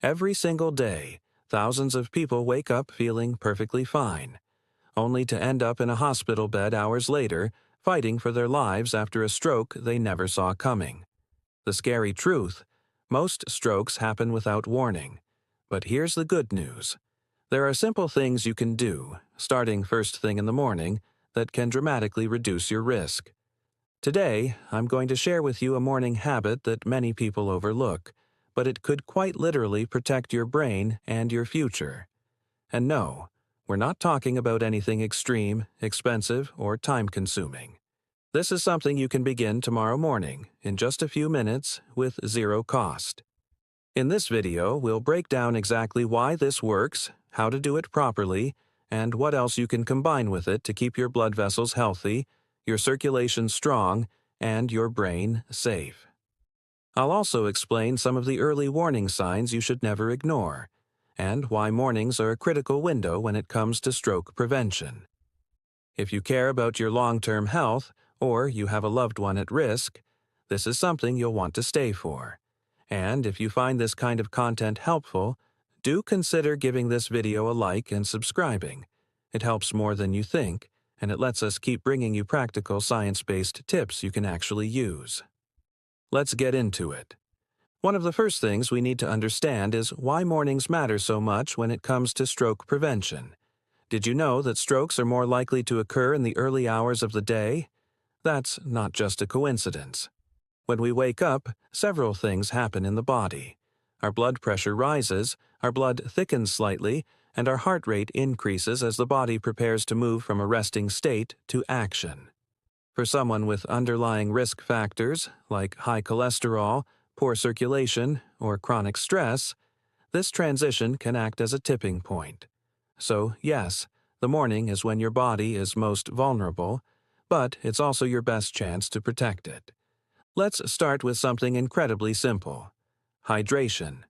Every single day, thousands of people wake up feeling perfectly fine, only to end up in a hospital bed hours later, fighting for their lives after a stroke they never saw coming. The scary truth: most strokes happen without warning. But here's the good news. There are simple things you can do, starting first thing in the morning, that can dramatically reduce your risk. Today, I'm going to share with you a morning habit that many people overlook, but it could quite literally protect your brain and your future. And no, we're not talking about anything extreme, expensive, or time-consuming. This is something you can begin tomorrow morning, in just a few minutes, with zero cost. In this video, we'll break down exactly why this works, how to do it properly, and what else you can combine with it to keep your blood vessels healthy, your circulation strong, and your brain safe. I'll also explain some of the early warning signs you should never ignore, and why mornings are a critical window when it comes to stroke prevention. If you care about your long-term health, or you have a loved one at risk, this is something you'll want to stay for. And if you find this kind of content helpful, do consider giving this video a like and subscribing. It helps more than you think, and it lets us keep bringing you practical science-based tips you can actually use. Let's get into it. One of the first things we need to understand is why mornings matter so much when it comes to stroke prevention. Did you know that strokes are more likely to occur in the early hours of the day? That's not just a coincidence. When we wake up, several things happen in the body. Our blood pressure rises, our blood thickens slightly, and our heart rate increases as the body prepares to move from a resting state to action. For someone with underlying risk factors, like high cholesterol, poor circulation, or chronic stress, this transition can act as a tipping point. So, yes, the morning is when your body is most vulnerable, but it's also your best chance to protect it. Let's start with something incredibly simple: hydration.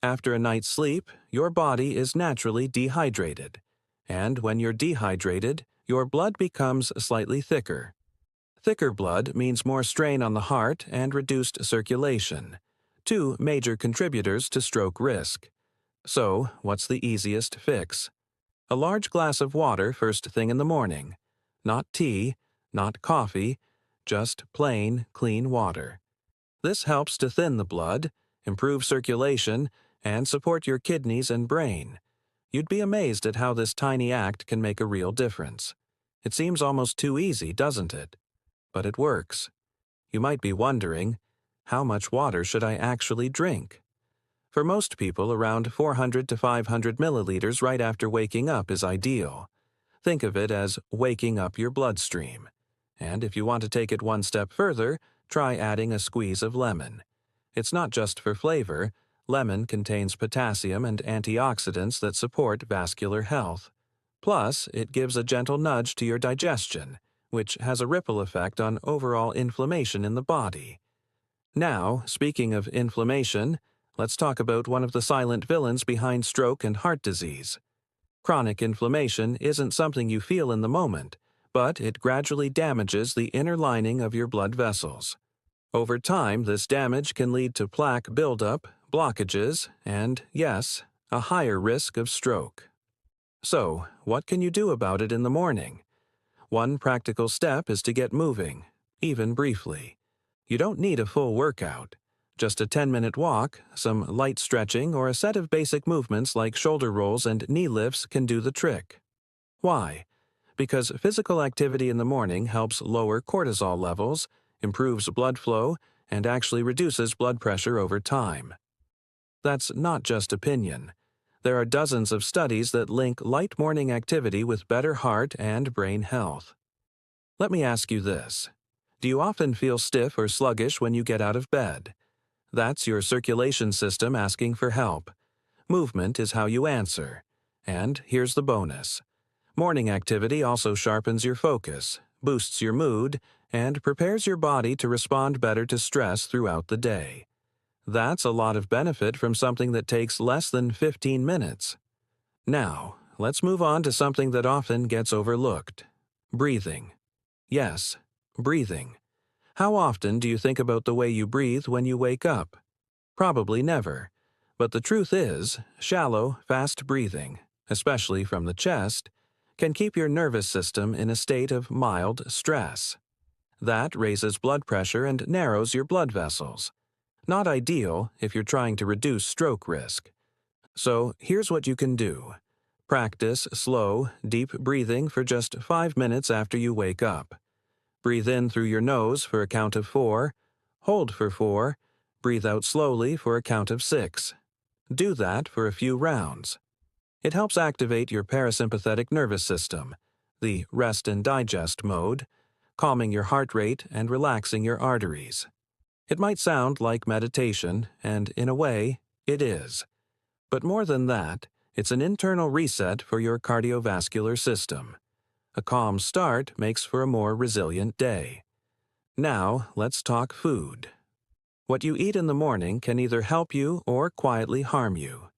After a night's sleep, your body is naturally dehydrated. And when you're dehydrated, your blood becomes slightly thicker. Thicker blood means more strain on the heart and reduced circulation, two major contributors to stroke risk. So, what's the easiest fix? A large glass of water first thing in the morning. Not tea, not coffee, just plain, clean water. This helps to thin the blood, improve circulation, and support your kidneys and brain. You'd be amazed at how this tiny act can make a real difference. It seems almost too easy, doesn't it? But it works. You might be wondering, how much water should I actually drink? For most people, around 400 to 500 milliliters right after waking up is ideal. Think of it as waking up your bloodstream. And if you want to take it one step further, try adding a squeeze of lemon. It's not just for flavor. Lemon contains potassium and antioxidants that support vascular health. Plus, it gives a gentle nudge to your digestion, which has a ripple effect on overall inflammation in the body. Now, speaking of inflammation, let's talk about one of the silent villains behind stroke and heart disease. Chronic inflammation isn't something you feel in the moment, but it gradually damages the inner lining of your blood vessels. Over time, this damage can lead to plaque buildup, blockages, and, yes, a higher risk of stroke. So, what can you do about it in the morning? One practical step is to get moving, even briefly. You don't need a full workout. Just a 10-minute walk, some light stretching, or a set of basic movements like shoulder rolls and knee lifts can do the trick. Why? Because physical activity in the morning helps lower cortisol levels, improves blood flow, and actually reduces blood pressure over time. That's not just opinion. There are dozens of studies that link light morning activity with better heart and brain health. Let me ask you this. Do you often feel stiff or sluggish when you get out of bed? That's your circulation system asking for help. Movement is how you answer. And here's the bonus. Morning activity also sharpens your focus, boosts your mood, and prepares your body to respond better to stress throughout the day. That's a lot of benefit from something that takes less than 15 minutes. Now, let's move on to something that often gets overlooked: breathing. Yes, breathing. How often do you think about the way you breathe when you wake up? Probably never. But the truth is, shallow, fast breathing, especially from the chest, can keep your nervous system in a state of mild stress. That raises blood pressure and narrows your blood vessels. Not ideal if you're trying to reduce stroke risk. So here's what you can do. Practice slow, deep breathing for just 5 minutes after you wake up. Breathe in through your nose for a count of 4, hold for 4, breathe out slowly for a count of 6. Do that for a few rounds. It helps activate your parasympathetic nervous system, the rest and digest mode, calming your heart rate and relaxing your arteries. It might sound like meditation, and in a way, it is. But more than that, it's an internal reset for your cardiovascular system. A calm start makes for a more resilient day. Now, let's talk food. What you eat in the morning can either help you or quietly harm you.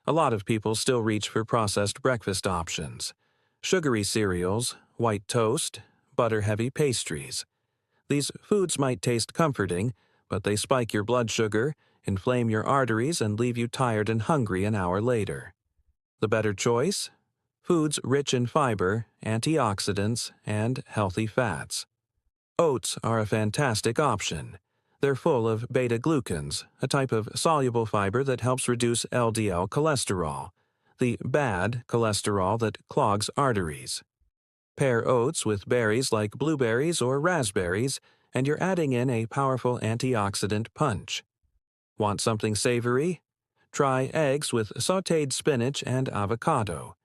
A lot of people still reach for processed breakfast options. Sugary cereals, white toast, butter-heavy pastries. These foods might taste comforting, but they spike your blood sugar, inflame your arteries, and leave you tired and hungry an hour later. The better choice? Foods rich in fiber, antioxidants, and healthy fats. Oats are a fantastic option. They're full of beta-glucans, a type of soluble fiber that helps reduce LDL cholesterol, the bad cholesterol that clogs arteries. Pair oats with berries like blueberries or raspberries, and you're adding in a powerful antioxidant punch. Want something savory? Try eggs with sautéed spinach and avocado.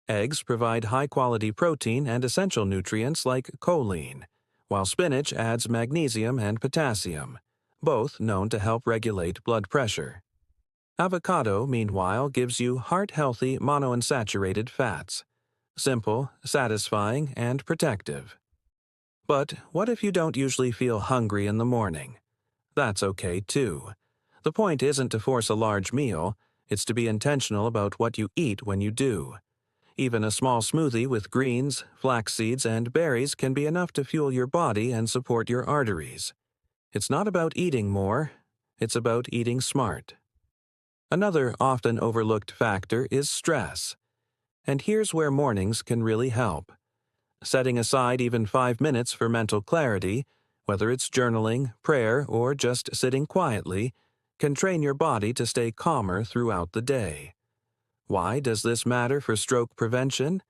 Eggs provide high-quality protein and essential nutrients like choline, while spinach adds magnesium and potassium, both known to help regulate blood pressure. Avocado, meanwhile, gives you heart-healthy monounsaturated fats. Simple, satisfying, and protective. But what if you don't usually feel hungry in the morning? That's okay too. The point isn't to force a large meal, it's to be intentional about what you eat when you do. Even a small smoothie with greens, flax seeds, and berries can be enough to fuel your body and support your arteries. It's not about eating more, it's about eating smart. Another often overlooked factor is stress. And here's where mornings can really help. Setting aside even 5 minutes for mental clarity, whether it's journaling, prayer, or just sitting quietly, can train your body to stay calmer throughout the day. Why does this matter for stroke prevention?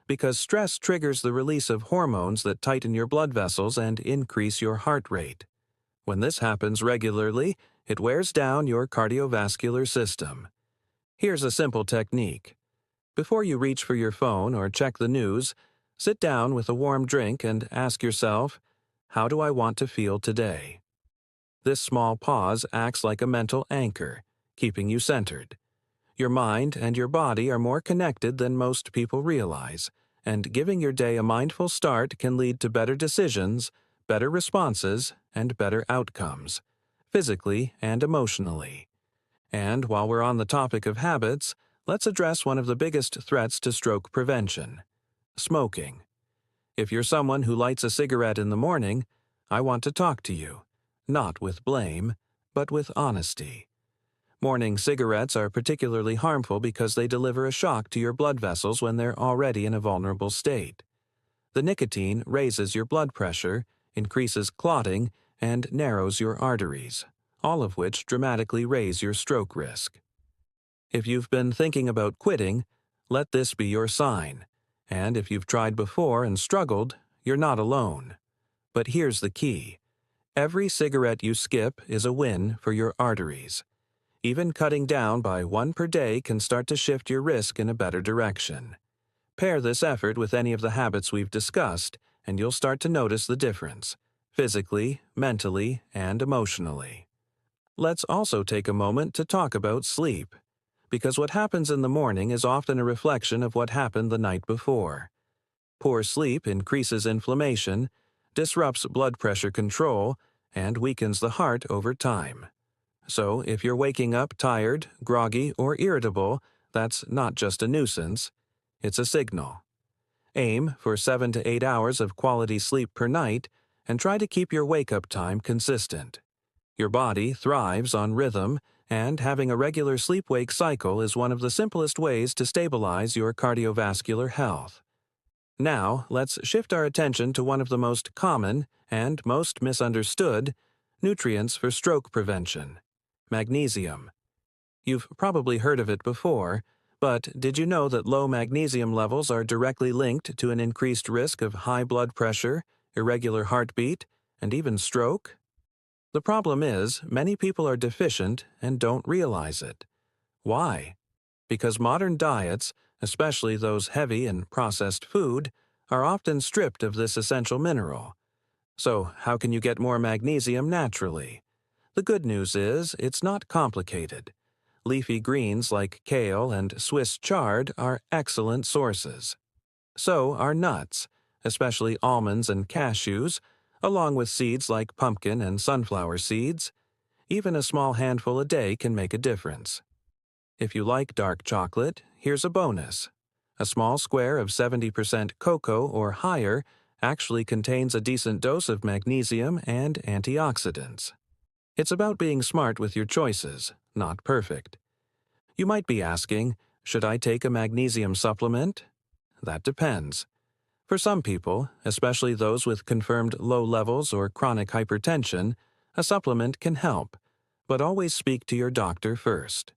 Because stress triggers the release of hormones that tighten your blood vessels and increase your heart rate. When this happens regularly, it wears down your cardiovascular system. Here's a simple technique. Before you reach for your phone or check the news, sit down with a warm drink and ask yourself, how do I want to feel today? This small pause acts like a mental anchor, keeping you centered. Your mind and your body are more connected than most people realize, and giving your day a mindful start can lead to better decisions, better responses, and better outcomes, physically and emotionally. And while we're on the topic of habits, let's address one of the biggest threats to stroke prevention: smoking. If you're someone who lights a cigarette in the morning, I want to talk to you, not with blame, but with honesty. Morning cigarettes are particularly harmful because they deliver a shock to your blood vessels when they're already in a vulnerable state. The nicotine raises your blood pressure, increases clotting, and narrows your arteries, all of which dramatically raise your stroke risk. If you've been thinking about quitting, let this be your sign. And if you've tried before and struggled, you're not alone. But here's the key. Every cigarette you skip is a win for your arteries. Even cutting down by 1 per day can start to shift your risk in a better direction. Pair this effort with any of the habits we've discussed, and you'll start to notice the difference, physically, mentally, and emotionally. Let's also take a moment to talk about sleep, because what happens in the morning is often a reflection of what happened the night before. Poor sleep increases inflammation, disrupts blood pressure control, and weakens the heart over time. So, if you're waking up tired, groggy, or irritable, that's not just a nuisance, it's a signal. Aim for 7 to 8 hours of quality sleep per night and try to keep your wake-up time consistent. Your body thrives on rhythm, And having a regular sleep-wake cycle is one of the simplest ways to stabilize your cardiovascular health. Now, let's shift our attention to one of the most common and most misunderstood nutrients for stroke prevention: magnesium. You've probably heard of it before, but did you know that low magnesium levels are directly linked to an increased risk of high blood pressure, irregular heartbeat, and even stroke? The problem is, many people are deficient and don't realize it. Why? Because modern diets, especially those heavy in processed food, are often stripped of this essential mineral. So, how can you get more magnesium naturally? The good news is, it's not complicated. Leafy greens like kale and Swiss chard are excellent sources. So are nuts, especially almonds and cashews, along with seeds like pumpkin and sunflower seeds. Even a small handful a day can make a difference. If you like dark chocolate, here's a bonus. A small square of 70% cocoa or higher actually contains a decent dose of magnesium and antioxidants. It's about being smart with your choices, not perfect. You might be asking, should I take a magnesium supplement? That depends. For some people, especially those with confirmed low levels or chronic hypertension, a supplement can help, but always speak to your doctor first.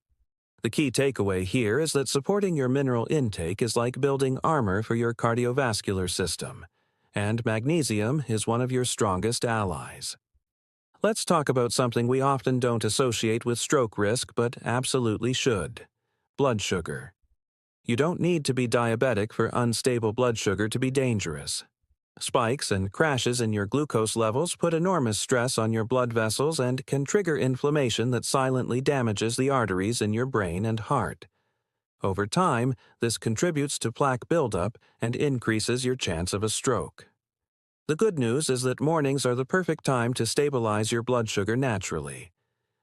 The key takeaway here is that supporting your mineral intake is like building armor for your cardiovascular system, and magnesium is one of your strongest allies. Let's talk about something we often don't associate with stroke risk but absolutely should: blood sugar. You don't need to be diabetic for unstable blood sugar to be dangerous. Spikes and crashes in your glucose levels put enormous stress on your blood vessels and can trigger inflammation that silently damages the arteries in your brain and heart. Over time, this contributes to plaque buildup and increases your chance of a stroke. The good news is that mornings are the perfect time to stabilize your blood sugar naturally.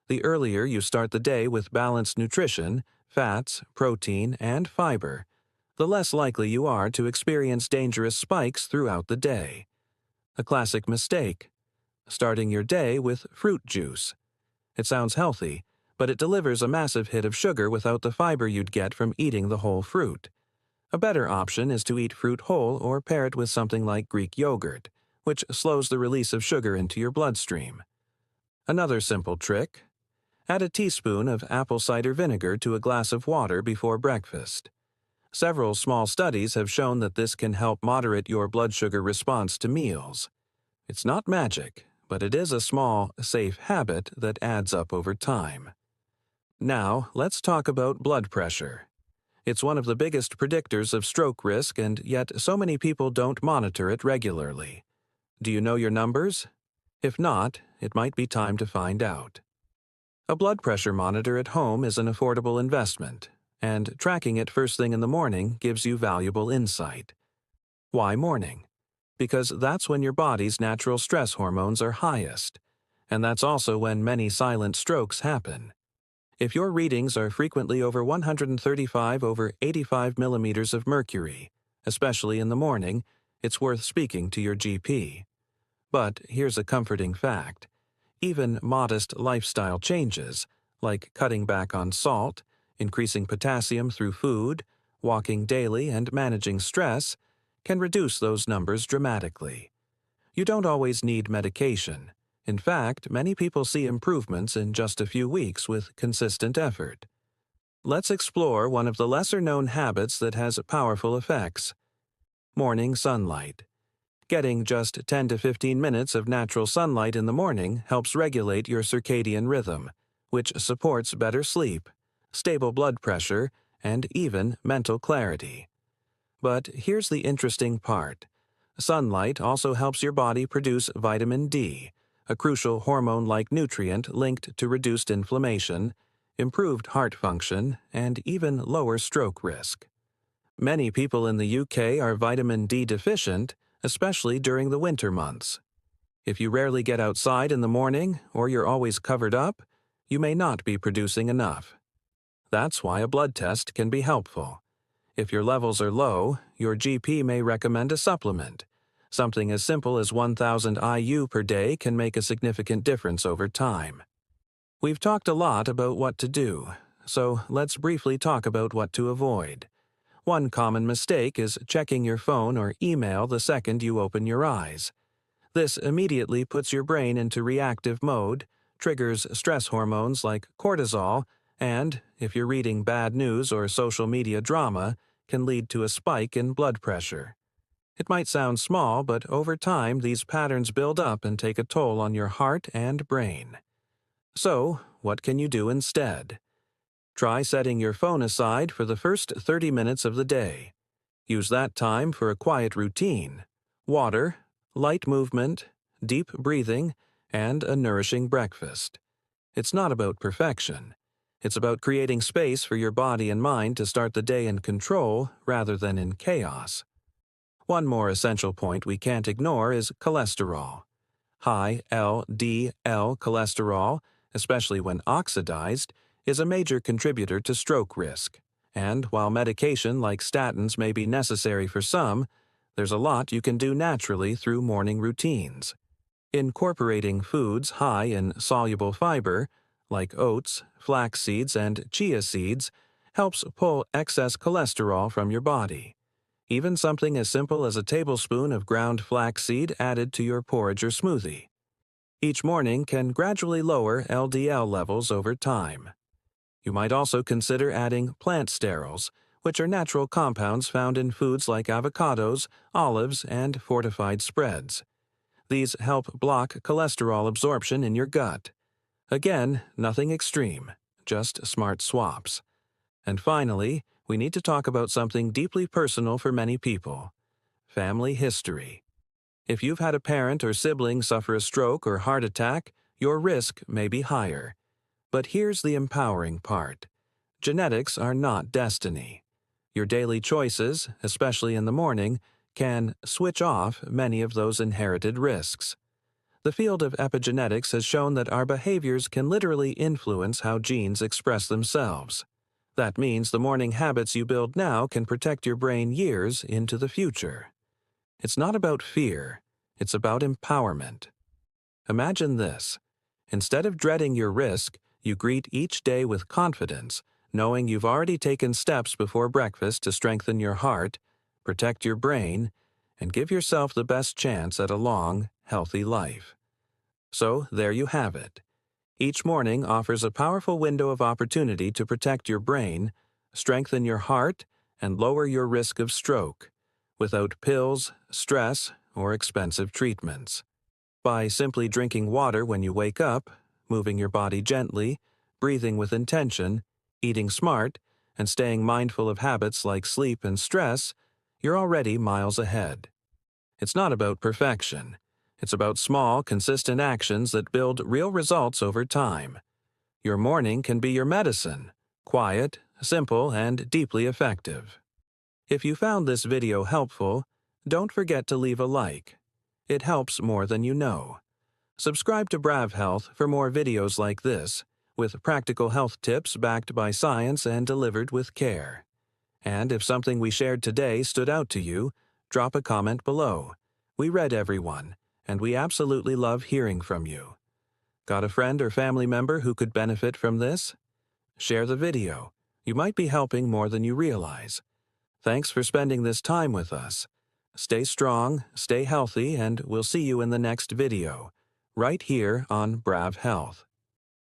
The earlier you start the day with balanced nutrition, fats, protein, and fiber, the less likely you are to experience dangerous spikes throughout the day. A classic mistake: starting your day with fruit juice. It sounds healthy, but it delivers a massive hit of sugar without the fiber you'd get from eating the whole fruit. A better option is to eat fruit whole or pair it with something like Greek yogurt, which slows the release of sugar into your bloodstream. Another simple trick: add a teaspoon of apple cider vinegar to a glass of water before breakfast. Several small studies have shown that this can help moderate your blood sugar response to meals. It's not magic, but it is a small, safe habit that adds up over time. Now, let's talk about blood pressure. It's one of the biggest predictors of stroke risk, and yet so many people don't monitor it regularly. Do you know your numbers? If not, it might be time to find out. A blood pressure monitor at home is an affordable investment, and tracking it first thing in the morning gives you valuable insight. Why morning? Because that's when your body's natural stress hormones are highest, and that's also when many silent strokes happen. If your readings are frequently over 135/85 millimeters of mercury, especially in the morning, it's worth speaking to your GP. But here's a comforting fact: even modest lifestyle changes, like cutting back on salt, increasing potassium through food, walking daily, and managing stress, can reduce those numbers dramatically. You don't always need medication. In fact, many people see improvements in just a few weeks with consistent effort. Let's explore one of the lesser-known habits that has powerful effects: morning sunlight. Getting just 10 to 15 minutes of natural sunlight in the morning helps regulate your circadian rhythm, which supports better sleep, stable blood pressure, and even mental clarity. But here's the interesting part: sunlight also helps your body produce vitamin D, a crucial hormone-like nutrient linked to reduced inflammation, improved heart function, and even lower stroke risk. Many people in the UK are vitamin D deficient, especially during the winter months. If you rarely get outside in the morning, or you're always covered up, you may not be producing enough. That's why a blood test can be helpful. If your levels are low, your GP may recommend a supplement. Something as simple as 1,000 IU per day can make a significant difference over time. We've talked a lot about what to do, so let's briefly talk about what to avoid. One common mistake is checking your phone or email the second you open your eyes. This immediately puts your brain into reactive mode, triggers stress hormones like cortisol, and, if you're reading bad news or social media drama, can lead to a spike in blood pressure. It might sound small, but over time these patterns build up and take a toll on your heart and brain. So, what can you do instead? Try setting your phone aside for the first 30 minutes of the day. Use that time for a quiet routine, water, light movement, deep breathing, and a nourishing breakfast. It's not about perfection. It's about creating space for your body and mind to start the day in control rather than in chaos. One more essential point we can't ignore is cholesterol. High LDL cholesterol, especially when oxidized, is a major contributor to stroke risk. And while medication like statins may be necessary for some, there's a lot you can do naturally through morning routines. Incorporating foods high in soluble fiber, like oats, flax seeds, and chia seeds, helps pull excess cholesterol from your body. Even something as simple as a tablespoon of ground flaxseed added to your porridge or smoothie. Each morning can gradually lower LDL levels over time. You might also consider adding plant sterols, which are natural compounds found in foods like avocados, olives, and fortified spreads. These help block cholesterol absorption in your gut. Again, nothing extreme, just smart swaps. And finally, we need to talk about something deeply personal for many people: family history. If you've had a parent or sibling suffer a stroke or heart attack, your risk may be higher. But here's the empowering part. Genetics are not destiny. Your daily choices, especially in the morning, can switch off many of those inherited risks. The field of epigenetics has shown that our behaviors can literally influence how genes express themselves. That means the morning habits you build now can protect your brain years into the future. It's not about fear, it's about empowerment. Imagine this. Instead of dreading your risk, you greet each day with confidence, knowing you've already taken steps before breakfast to strengthen your heart, protect your brain, and give yourself the best chance at a long, healthy life. So, there you have it. Each morning offers a powerful window of opportunity to protect your brain, strengthen your heart, and lower your risk of stroke, without pills, stress, or expensive treatments. By simply drinking water when you wake up, moving your body gently, breathing with intention, eating smart, and staying mindful of habits like sleep and stress, you're already miles ahead. It's not about perfection. It's about small, consistent actions that build real results over time. Your morning can be your medicine: quiet, simple, and deeply effective. If you found this video helpful, don't forget to leave a like. It helps more than you know. Subscribe to Bravhealth for more videos like this, with practical health tips backed by science and delivered with care. And if something we shared today stood out to you, drop a comment below. We read everyone, and we absolutely love hearing from you. Got a friend or family member who could benefit from this? Share the video. You might be helping more than you realize. Thanks for spending this time with us. Stay strong, stay healthy, and we'll see you in the next video, right here on Bravhealth.